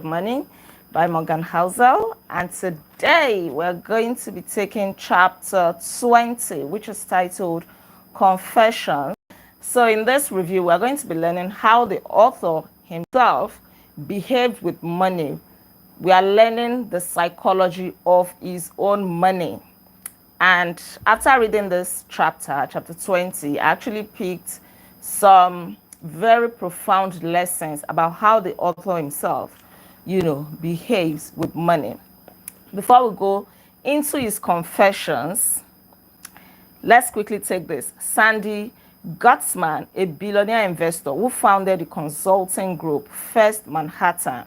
Money by Morgan Housel, and today we're going to be taking chapter 20, which is titled Confessions. So in this review, we're going to be learning how the author himself behaved with money. We are learning the psychology of his own money. And after reading this chapter 20, I actually picked some very profound lessons about how the author himself, behaves with money. Before we go into his confessions, let's quickly take this. Sandy Gutzman, a billionaire investor who founded the consulting group First Manhattan,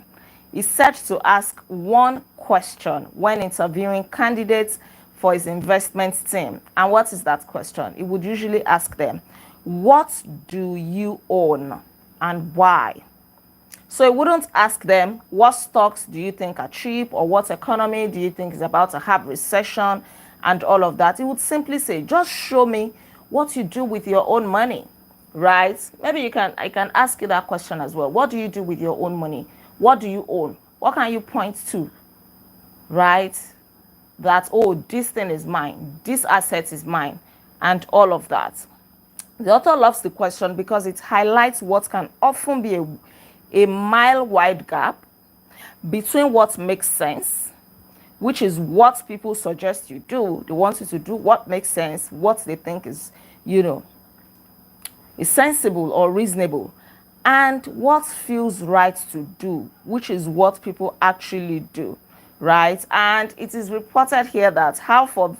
is said to ask one question when interviewing candidates for his investment team. And what is that question? He would usually ask them, what do you own and why? So he wouldn't ask them, what stocks do you think are cheap, or what economy do you think is about to have recession and all of that. He would simply say, just show me what you do with your own money, right? Maybe I can ask you that question as well. What do you do with your own money? What do you own? What can you point to, right? That, oh, this thing is mine, this asset is mine, and all of that. The author loves the question because it highlights what can often be a mile-wide gap between what makes sense, which is what people suggest you do. They want you to do what makes sense, what they think is, is sensible or reasonable, and what feels right to do, which is what people actually do, right? And it is reported here that half of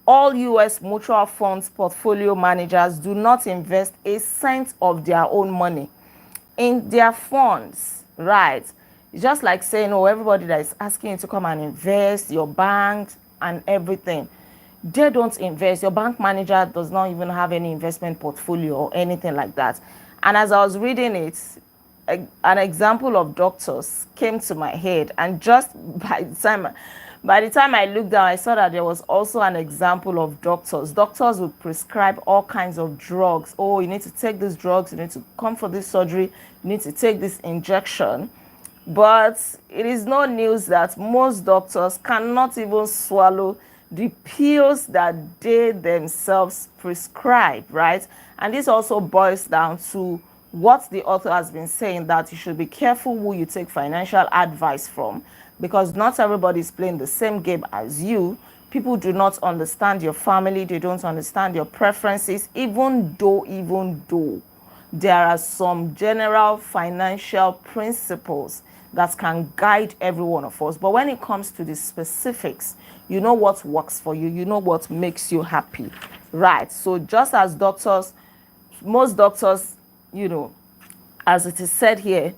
all U.S. mutual funds portfolio managers do not invest a cent of their own money in their funds, right? It's just like saying, oh, everybody that is asking you to come and invest, your bank and everything, they don't invest. Your bank manager does not even have any investment portfolio or anything like that. And as I was reading it, an example of doctors came to my head, and just by the time I looked down, I saw that there was also an example of doctors. Doctors would prescribe all kinds of drugs. Oh, you need to take these drugs, you need to come for this surgery, you need to take this injection. But it is no news that most doctors cannot even swallow the pills that they themselves prescribe, right? And this also boils down to what the author has been saying, that you should be careful who you take financial advice from, because not everybody is playing the same game as you. People do not understand your family, they don't understand your preferences, even though there are some general financial principles that can guide every one of us. But when it comes to the specifics, you know what works for you, you know what makes you happy, right? So just as doctors, most doctors, as it is said here,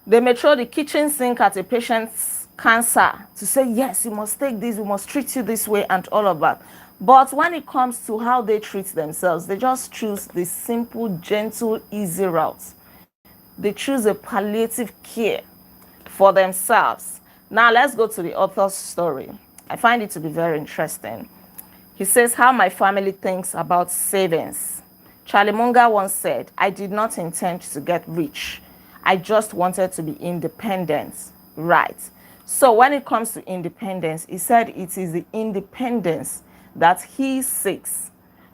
they may throw the kitchen sink at a patient's cancer to say, yes, you must take this, we must treat you this way and all of that. But when it comes to how they treat themselves, they just choose the simple, gentle, easy route. They choose a palliative care for themselves. Now let's go to the author's story. I find it to be very interesting. He says, how my family thinks about savings. Charlie Munger once said, I did not intend to get rich. I just wanted to be independent, right? So when it comes to independence, he said it is the independence that he seeks,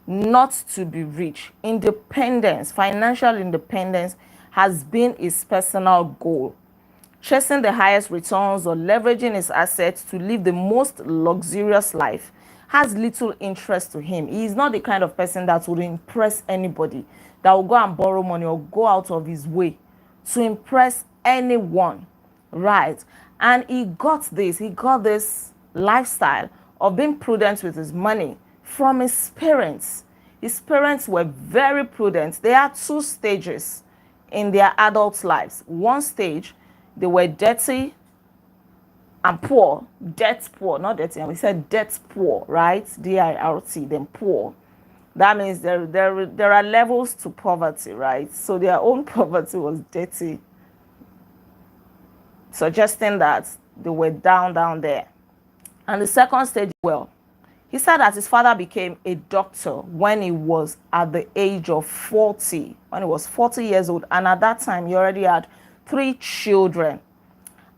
not to be rich. Independence, financial independence, has been his personal goal. Chasing the highest returns or leveraging his assets to live the most luxurious life has little interest to him. He is not the kind of person that would impress anybody, that will go and borrow money or go out of his way to impress anyone, right? And he got this lifestyle of being prudent with his money from his parents. His parents were very prudent. There are two stages in their adult lives. One stage, they were dirty and poor, debt poor, not dirty. And we said debt poor, right? D-I-R-T, then poor. That means there are levels to poverty, right? So their own poverty was dirty, suggesting that they were down there. And the second stage, well, he said that his father became a doctor when he was at the age of 40, when he was 40 years old. And at that time, he already had 3 children.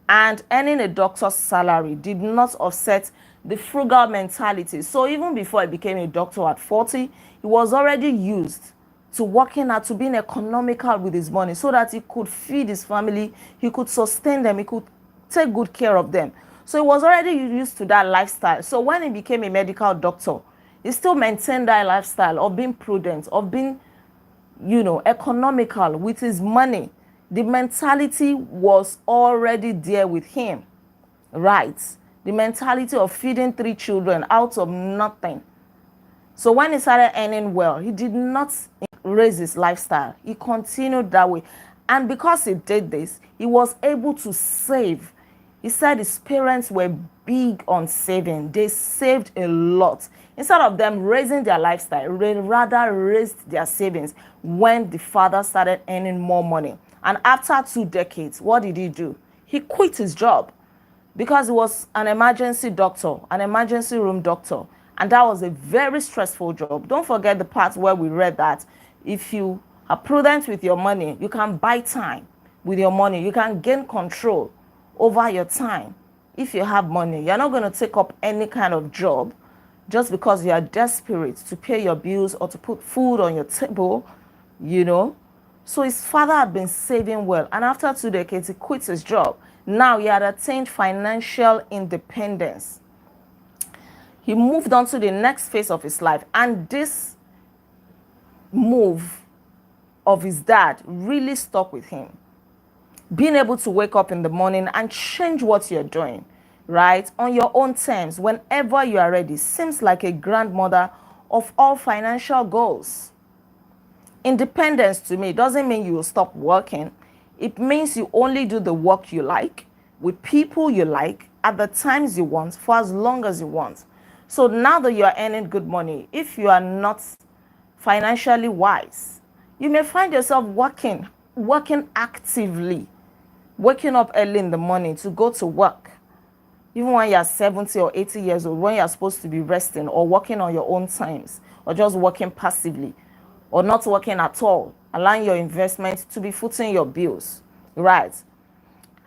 and earning a doctor's salary did not offset the frugal mentality. So even before he became a doctor at 40, he was already used to working hard, to being economical with his money so that he could feed his family, he could sustain them, he could take good care of them. So he was already used to that lifestyle. So when he became a medical doctor, he still maintained that lifestyle of being prudent, of being, economical with his money. The mentality was already there with him, right? The mentality of feeding 3 children out of nothing. So when he started earning well, he did not raise his lifestyle. He continued that way. And because he did this, he was able to save. He said his parents were big on saving. They saved a lot. Instead of them raising their lifestyle, they rather raised their savings when the father started earning more money. And after 2 decades, what did he do? He quit his job because he was an emergency doctor, an emergency room doctor. And that was a very stressful job. Don't forget the part where we read that if you are prudent with your money, you can buy time with your money. You can gain control over your time. If you have money, you're not going to take up any kind of job just because you are desperate to pay your bills or to put food on your table, So his father had been saving well. And after 2 decades, he quit his job. Now he had attained financial independence. He moved on to the next phase of his life. And this move of his dad really stuck with him. Being able to wake up in the morning and change what you're doing, right? On your own terms, whenever you are ready, seems like a grandmother of all financial goals. Independence to me doesn't mean you will stop working. It means you only do the work you like, with people you like, at the times you want, for as long as you want. So now that you are earning good money, if you are not financially wise, you may find yourself working actively, waking up early in the morning to go to work, even when you're 70 or 80 years old, when you're supposed to be resting or working on your own times, or just working passively, or not working at all, allowing your investment to be footing your bills, right?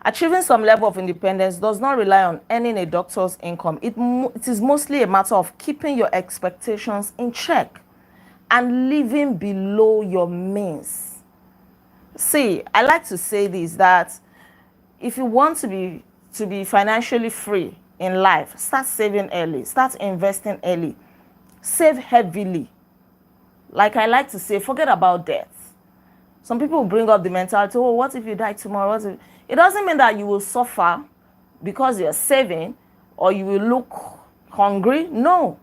Achieving some level of independence does not rely on earning a doctor's income. It is mostly a matter of keeping your expectations in check and living below your means. See, I like to say this, that if you want to be financially free in life, start saving early, start investing early, save heavily. Like I like to say, forget about death. Some people bring up the mentality, oh, what if you die tomorrow? It doesn't mean that you will suffer because you're saving or you will look hungry. No,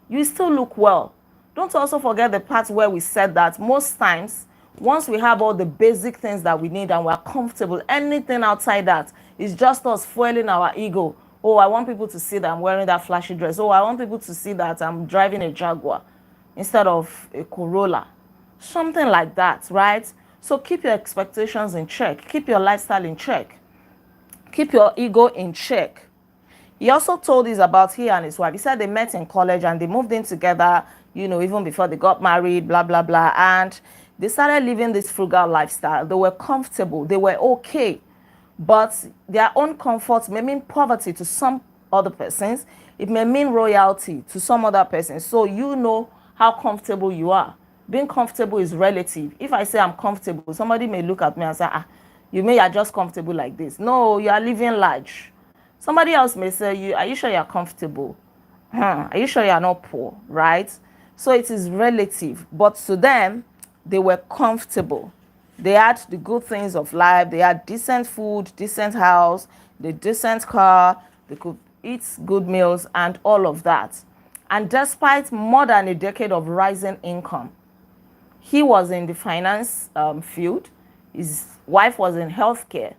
you still look well. Don't also forget the part where we said that most times, once we have all the basic things that we need and we're comfortable, anything outside that is just us fueling our ego. Oh, I want people to see that I'm wearing that flashy dress. Oh, I want people to see that I'm driving a Jaguar instead of a Corolla. Something like that, right? So keep your expectations in check. Keep your lifestyle in check. Keep your ego in check. He also told us about he and his wife. He said they met in college and they moved in together, even before they got married, blah, blah, blah. And they started living this frugal lifestyle. They were comfortable. They were okay. But their own comfort may mean poverty to some other persons. It may mean royalty to some other persons. So you know how comfortable you are. Being comfortable is relative. If I say I'm comfortable, somebody may look at me and say, you may are just comfortable like this. No, you are living large. Somebody else may say, are you sure you're comfortable? Are you sure you're not poor, right? So it is relative. But to them, they were comfortable. They had the good things of life. They had decent food, decent house, the decent car. They could eat good meals and all of that. And despite more than a decade of rising income, he was in the finance field. His wife was in healthcare.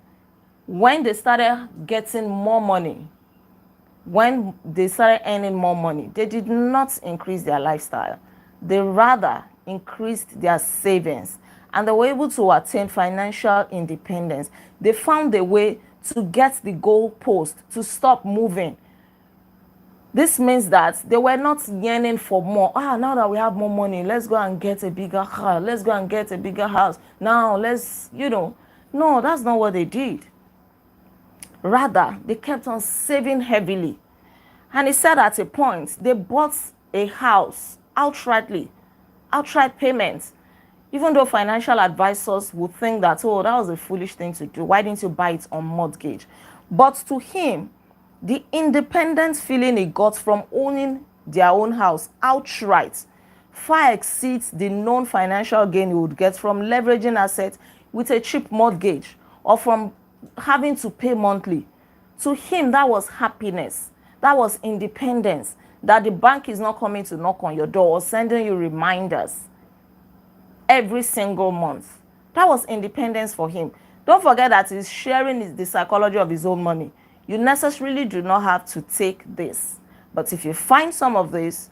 When they started getting more money, when they started earning more money, they did not increase their lifestyle. They rather increased their savings, and they were able to attain financial independence. They found a way to get the goalpost to stop moving. This means that they were not yearning for more. Now that we have more money, let's go and get a bigger car. Let's go and get a bigger house. Now let's, No, that's not what they did. Rather, they kept on saving heavily. And he said at a point, they bought a house outrightly, outright payment. Even though financial advisors would think that, oh, that was a foolish thing to do. Why didn't you buy it on mortgage? But to him, the independent feeling he got from owning their own house outright far exceeds the known financial gain he would get from leveraging assets with a cheap mortgage or from having to pay monthly. To him, that was happiness. That was independence. That the bank is not coming to knock on your door or sending you reminders every single month. That was independence for him. Don't forget that he's sharing the psychology of his own money. You necessarily do not have to take this. But if you find some of this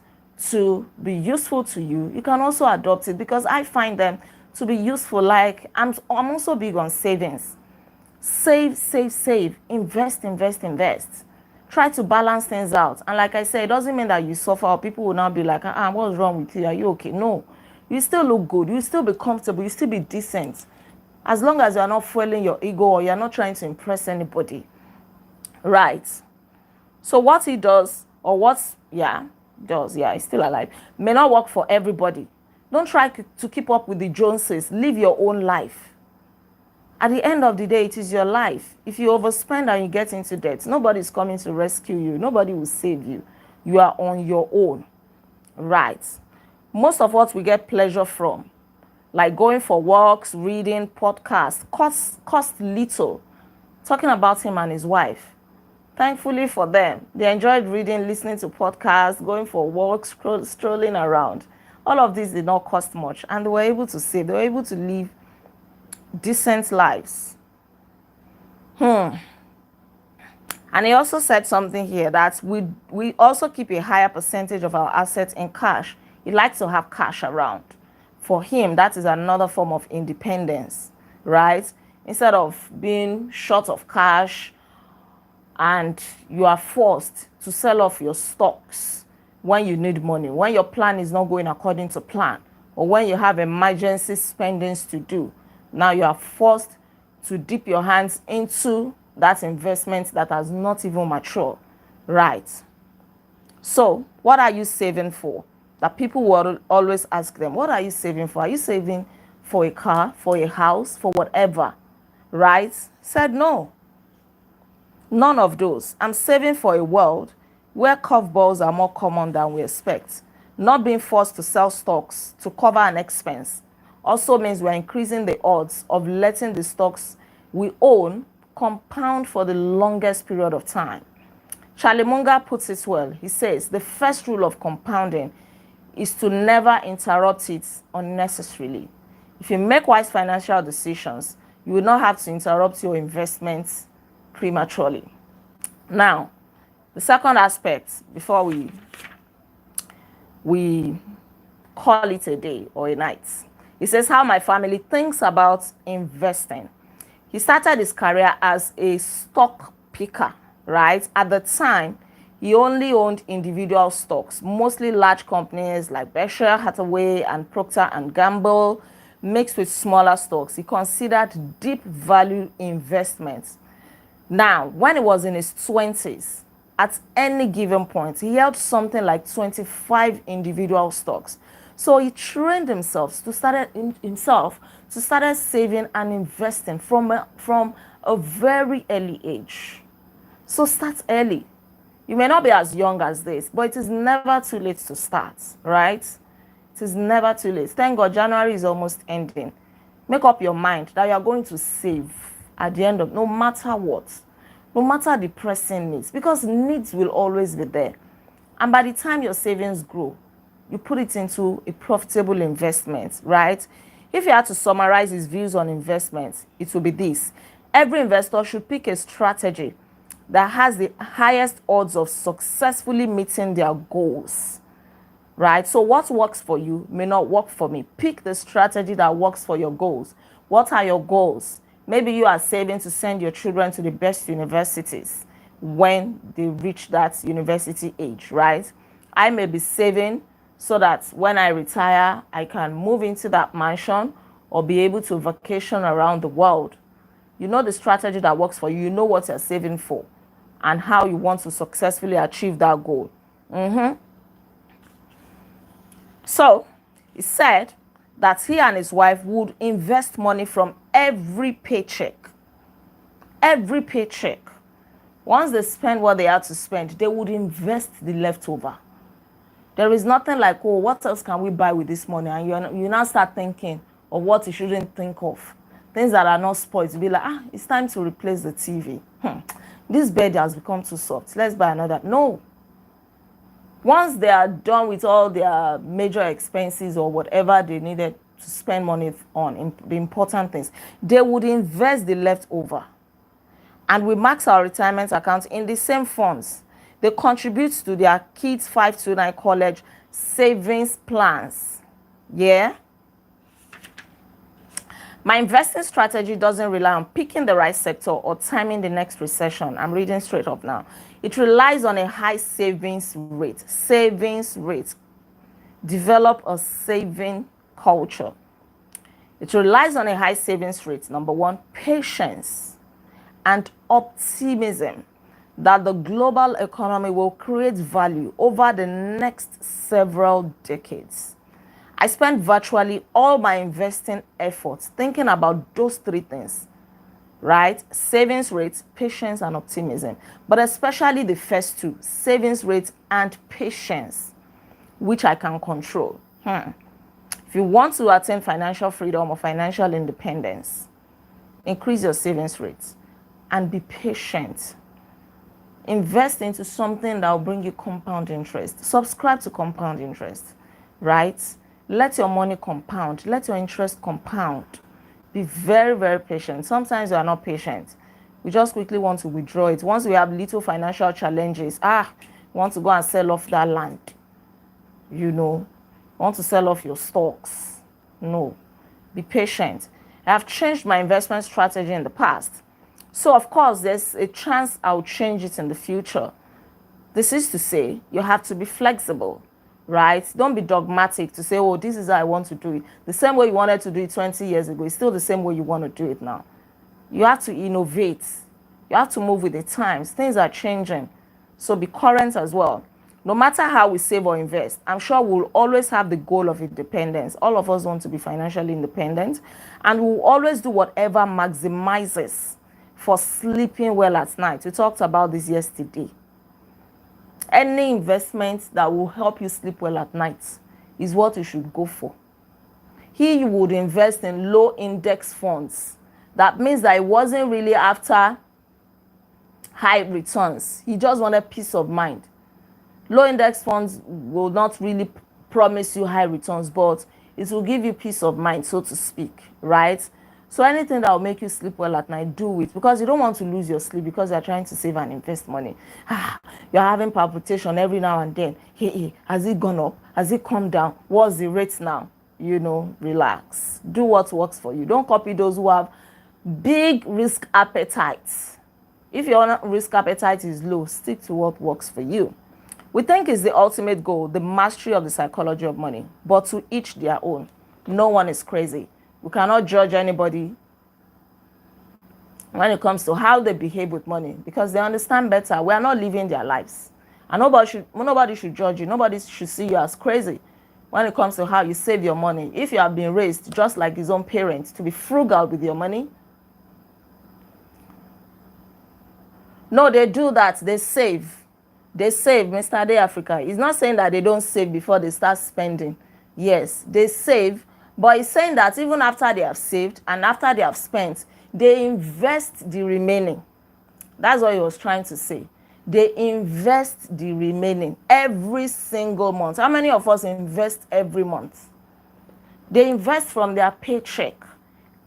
to be useful to you, you can also adopt it, because I find them to be useful. Like, I'm also big on savings. Save, save, save. Invest, invest, invest. Try to balance things out. And like I said, it doesn't mean that you suffer or people will now be like, what's wrong with you? Are you okay? No. You still look good. You still be comfortable. You still be decent. As long as you're not fueling your ego or you're not trying to impress anybody. Right. So what he does, or he's still alive, may not work for everybody. Don't try to keep up with the Joneses. Live your own life. At the end of the day, it is your life. If you overspend and you get into debt, nobody's coming to rescue you. Nobody will save you. You are on your own. Right. Most of what we get pleasure from, like going for walks, reading, podcasts, cost little. Talking about him and his wife. Thankfully for them, they enjoyed reading, listening to podcasts, going for walks, strolling around. All of this did not cost much, and they were able to save. They were able to live decent lives. And he also said something here, that we also keep a higher percentage of our assets in cash. He likes to have cash around. For him, that is another form of independence, right? Instead of being short of cash and you are forced to sell off your stocks when you need money, when your plan is not going according to plan, or when you have emergency spendings to do. Now you are forced to dip your hands into that investment that has not even matured, right? So what are you saving for? That people will always ask them, what are you saving for? Are you saving for a car, for a house, for whatever? Right? Said no. None of those. I'm saving for a world where curveballs are more common than we expect. Not being forced to sell stocks to cover an expense also means we're increasing the odds of letting the stocks we own compound for the longest period of time. Charlie Munger puts it well. He says, the first rule of compounding is to never interrupt it unnecessarily. If you make wise financial decisions, you will not have to interrupt your investments prematurely. Now, the second aspect, before we call it a day or a night, he says how my family thinks about investing. He started his career as a stock picker, right? At the time, he only owned individual stocks, mostly large companies like Berkshire Hathaway and Procter & Gamble, mixed with smaller stocks. He considered deep value investments. Now, when he was in his 20s, at any given point, he held something like 25 individual stocks. So he trained himself to start saving and investing from a very early age. So start early. You may not be as young as this, but it is never too late to start, right? It is never too late. Thank God January is almost ending. Make up your mind that you are going to save at the end of, no matter what, no matter the pressing needs, because needs will always be there. And by the time your savings grow, you put it into a profitable investment, right? If you had to summarize his views on investments, it will be this. Every investor should pick a strategy that has the highest odds of successfully meeting their goals, right? So what works for you may not work for me. Pick the strategy that works for your goals. What are your goals? Maybe you are saving to send your children to the best universities when they reach that university age, right? I may be saving so that when I retire, I can move into that mansion or be able to vacation around the world, You know the strategy that works for you. You know what you're saving for and how you want to successfully achieve that goal. So he said that he and his wife would invest money from every paycheck. Every paycheck. Once they spend what they had to spend, they would invest the leftover. There is nothing like, oh, what else can we buy with this money? And you now start thinking of what you shouldn't think of. Things that are not spoiled. To be like, it's time to replace the TV. This bed has become too soft. Let's buy another. No. Once they are done with all their major expenses or whatever they needed to spend money on, the important things, they would invest the leftover. And we max our retirement account in the same funds. They contribute to their kids' 5 to 9 college savings plans. Yeah? My investing strategy doesn't rely on picking the right sector or timing the next recession. I'm reading straight up now. It relies on a high savings rate. Savings rate. Develop a saving culture. It relies on a high savings rate. Number one, patience and optimism that the global economy will create value over the next several decades. I spent virtually all my investing efforts thinking about those three things, right? Savings rate, patience, and optimism. But especially the first two, savings rate and patience, which I can control. If you want to attain financial freedom or financial independence, increase your savings rate and be patient. Invest into something that will bring you compound interest. Subscribe to compound interest, right? Let your money compound. Let your interest compound. Be very, very patient. Sometimes you are not patient. We just quickly want to withdraw it. Once we have little financial challenges, we want to go and sell off that land. You know, want to sell off your stocks. No. Be patient. I have changed my investment strategy in the past. So, of course, there's a chance I'll change it in the future. This is to say, you have to be flexible, right? Don't be dogmatic to say, oh, this is how I want to do it. The same way you wanted to do it 20 years ago is still the same way you want to do it now. You have to innovate. You have to move with the times. Things are changing. So be current as well. No matter how we save or invest, I'm sure we'll always have the goal of independence. All of us want to be financially independent. And we'll always do whatever maximizes for sleeping well at night. We talked about this yesterday. Any investment that will help you sleep well at night is what you should go for. He would invest in low index funds. That means that he wasn't really after high returns. He just wanted peace of mind. Low index funds will not really promise you high returns, but it will give you peace of mind, so to speak, right? So anything that will make you sleep well at night, do it, because you don't want to lose your sleep because you're trying to save and invest money. You're having palpitation every now and then. Hey, has it gone up? Has it come down? What's the rate now? You know, relax. Do what works for you. Don't copy those who have big risk appetites. If your risk appetite is low, stick to what works for you. We think it's the ultimate goal, the mastery of the psychology of money, but to each their own. No one is crazy. We cannot judge anybody when it comes to how they behave with money because they understand better. We are not living their lives. And nobody should judge you. Nobody should see you as crazy when it comes to how you save your money. If you have been raised just like his own parents to be frugal with your money, no, they do that. They save. They save, Mr. Day Africa. He's not saying that they don't save before they start spending. Yes, they save. But he's saying that even after they have saved and after they have spent, they invest the remaining. That's what he was trying to say. They invest the remaining every single month. How many of us invest every month? They invest from their paycheck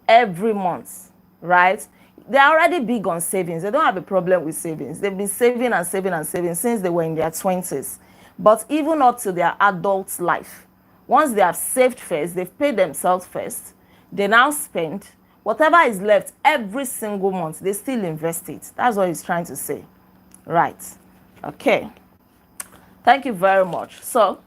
every month, right? They're already big on savings. They don't have a problem with savings. They've been saving and saving and saving since they were in their 20s. But even up to their adult life, once they have saved first, they've paid themselves first, they now spend whatever is left every single month, they still invest it. That's what he's trying to say. Right. Okay. Thank you very much. So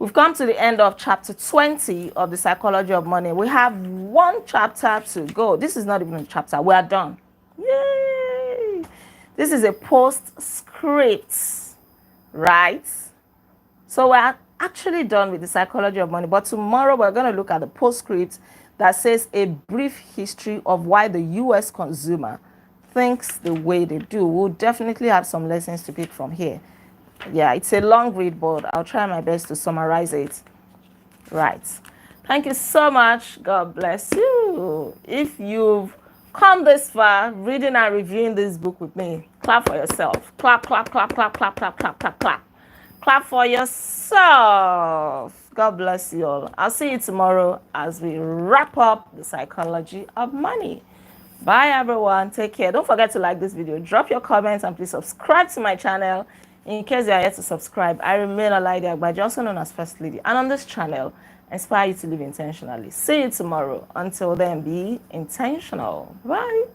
We've come to the end of chapter 20 of the psychology of money. We have one chapter to go. This is not even a chapter. We are done. Yay! This is a postscript, right? So we're actually done with the psychology of money. But tomorrow we're going to look at the postscript that says a brief history of why the U.S. consumer thinks the way they do. We'll definitely have some lessons to pick from here. Yeah, it's a long read, but I'll try my best to summarize it. Right. Thank you so much. God bless you. If you've come this far reading and reviewing this book with me, clap for yourself. Clap, clap, clap, clap, clap, clap, clap, clap, clap. Clap for yourself. God bless you all. I'll see you tomorrow as we wrap up the psychology of money. Bye, everyone. Take care. Don't forget to like this video. Drop your comments and please subscribe to my channel. In case you are yet to subscribe, I remain Olaide Agbaje, also known as First Lady. And on this channel, I inspire you to live intentionally. See you tomorrow. Until then, be intentional. Bye.